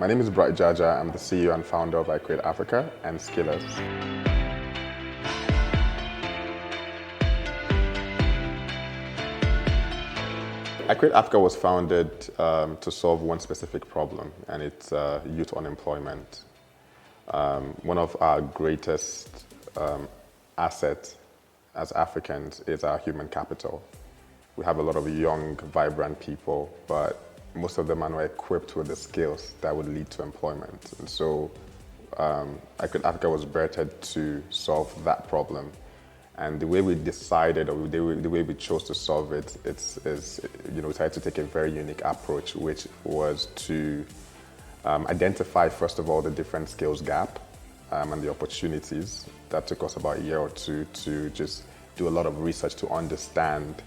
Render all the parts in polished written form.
My name is Jaja. I'm the CEO and founder of iCreateAfrica and Skillless. iCreateAfrica was founded to solve one specific problem, and it's youth unemployment. One of our greatest assets as Africans is our human capital. We have a lot of young, vibrant people, but most of them are not equipped with the skills that would lead to employment. And so iCreateAfrica was birthed to solve that problem. And the way we decided, or the way we chose to solve it, we decided to take a very unique approach, which was to identify, first of all, the different skills gap and the opportunities. That took us about a year or two to just do a lot of research to understand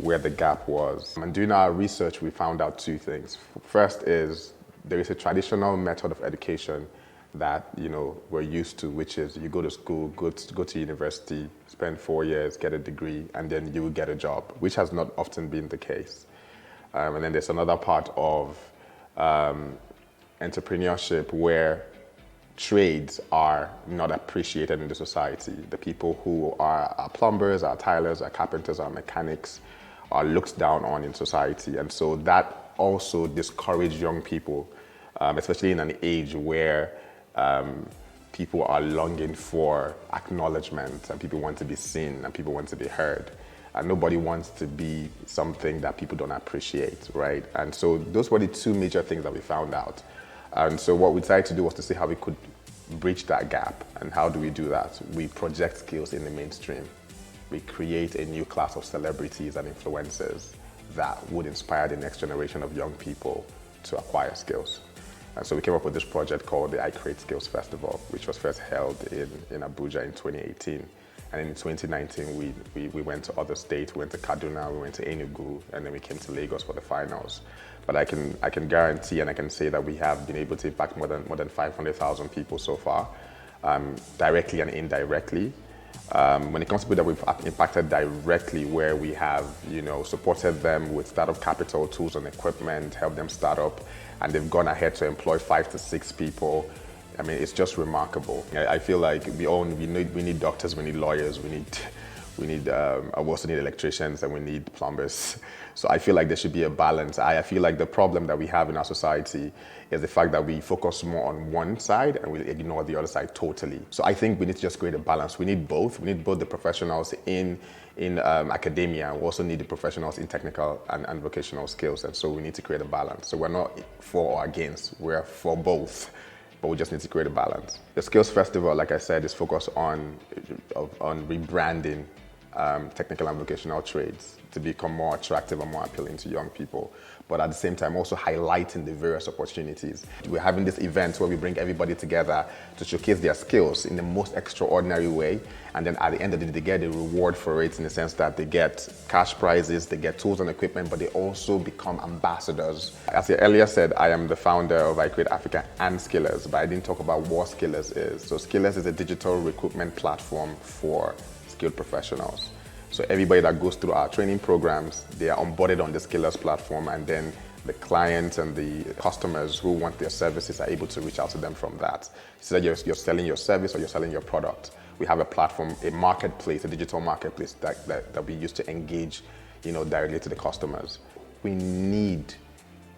where the gap was. And doing our research, we found out two things. First is there is a traditional method of education that we're used to, which is you go to school, go to university, spend 4 years, get a degree, and then you will get a job, which has not often been the case. And then there's another part of entrepreneurship where trades are not appreciated in the society. The people who are plumbers, are tilers, are carpenters, are mechanics are looked down on in society. And so that also discourages young people, especially in an age where people are longing for acknowledgement and people want to be seen and people want to be heard. And nobody wants to be something that people don't appreciate, right? And so those were the two major things that we found out. And so what we decided to do was to see how we could bridge that gap. And how do we do that? We project skills in the mainstream. We create a new class of celebrities and influencers that would inspire the next generation of young people to acquire skills. And so we came up with this project called the iCreate Skills Festival, which was first held in Abuja in 2018. And in 2019, we went to other states. We went to Kaduna, we went to Enugu, and then we came to Lagos for the finals. But I can guarantee and I can say that we have been able to impact more than 500,000 people so far, directly and indirectly. When it comes to people that we've impacted directly, where we have supported them with startup capital, tools and equipment, helped them start up, and they've gone ahead to employ 5 to 6 people. I mean, it's just remarkable. I feel like we need doctors, we need lawyers, we also need electricians, and we need plumbers. So I feel like there should be a balance. I feel like the problem that we have in our society is the fact that we focus more on one side and we ignore the other side totally. So I think we need to just create a balance. We need both. We need both the professionals in academia. We also need the professionals in technical and vocational skills. And so we need to create a balance. So we're not for or against. We're for both. But we just need to create a balance. The Skills Festival, like I said, is focused on rebranding technical and vocational trades to become more attractive and more appealing to young people. But at the same time, also highlighting the various opportunities. We're having this event where we bring everybody together to showcase their skills in the most extraordinary way. And then at the end of the day, they get a reward for it in the sense that they get cash prizes, they get tools and equipment, but they also become ambassadors. As I earlier said, I am the founder of iCreateAfrica and Skillless, but I didn't talk about what Skillless is. So Skillless is a digital recruitment platform for skilled professionals. So everybody that goes through our training programs, they are onboarded on the Skillless platform, and then the clients and the customers who want their services are able to reach out to them from that. So that you're selling your service or you're selling your product. We have a platform, a marketplace, a digital marketplace that we use to engage, directly to the customers. We need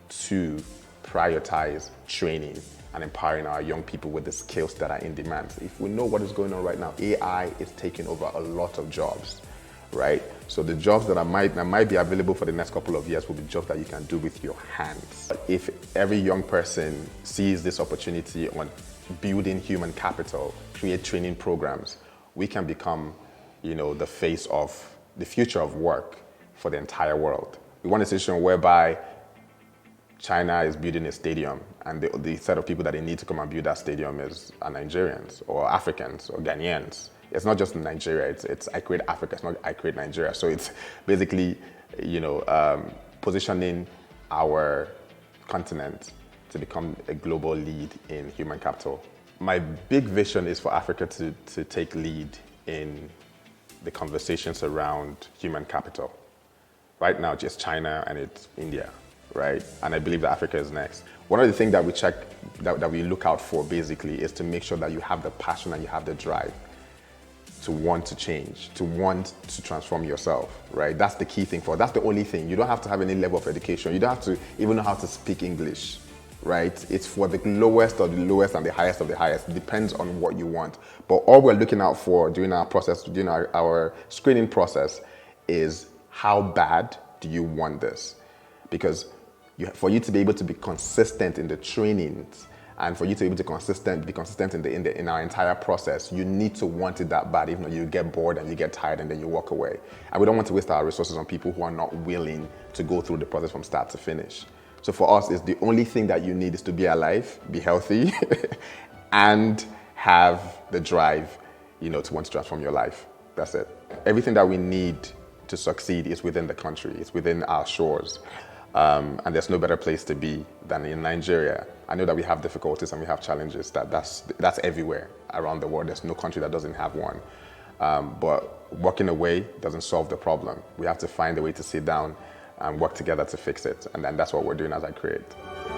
to prioritize training and empowering our young people with the skills that are in demand. If we know what is going on right now, AI is taking over a lot of jobs, right? So the jobs that might be available for the next couple of years will be jobs that you can do with your hands. If every young person sees this opportunity on building human capital, create training programs, we can become, the face of the future of work for the entire world. We want a situation whereby China is building a stadium, and the set of people that they need to come and build that stadium are Nigerians or Africans or Ghanaians. It's not just Nigeria, it's iCreateAfrica, it's not iCreate Nigeria. So it's basically, positioning our continent to become a global lead in human capital. My big vision is for Africa to take lead in the conversations around human capital. Right now, just China and it's India, right? And I believe that Africa is next. One of the things that we check, that we look out for basically, is to make sure that you have the passion and you have the drive to want to change, to want to transform yourself, right? That's the key thing that's the only thing. You don't have to have any level of education. You don't have to even know how to speak English, right? It's for the lowest of the lowest and the highest of the highest. It depends on what you want. But all we're looking out for during our process, during our screening process, is how bad do you want this? Because for you to be able to be consistent in the trainings, and for you to be able to be consistent in our entire process, you need to want it that bad. Even though you get bored and you get tired and then you walk away. And we don't want to waste our resources on people who are not willing to go through the process from start to finish. So for us, it's the only thing that you need is to be alive, be healthy, and have the drive, to want to transform your life. That's it. Everything that we need to succeed is within the country. It's within our shores. And there's no better place to be than in Nigeria. I know that we have difficulties and we have challenges. That's everywhere around the world. There's no country that doesn't have one. But walking away doesn't solve the problem. We have to find a way to sit down and work together to fix it. And then that's what we're doing as iCreate.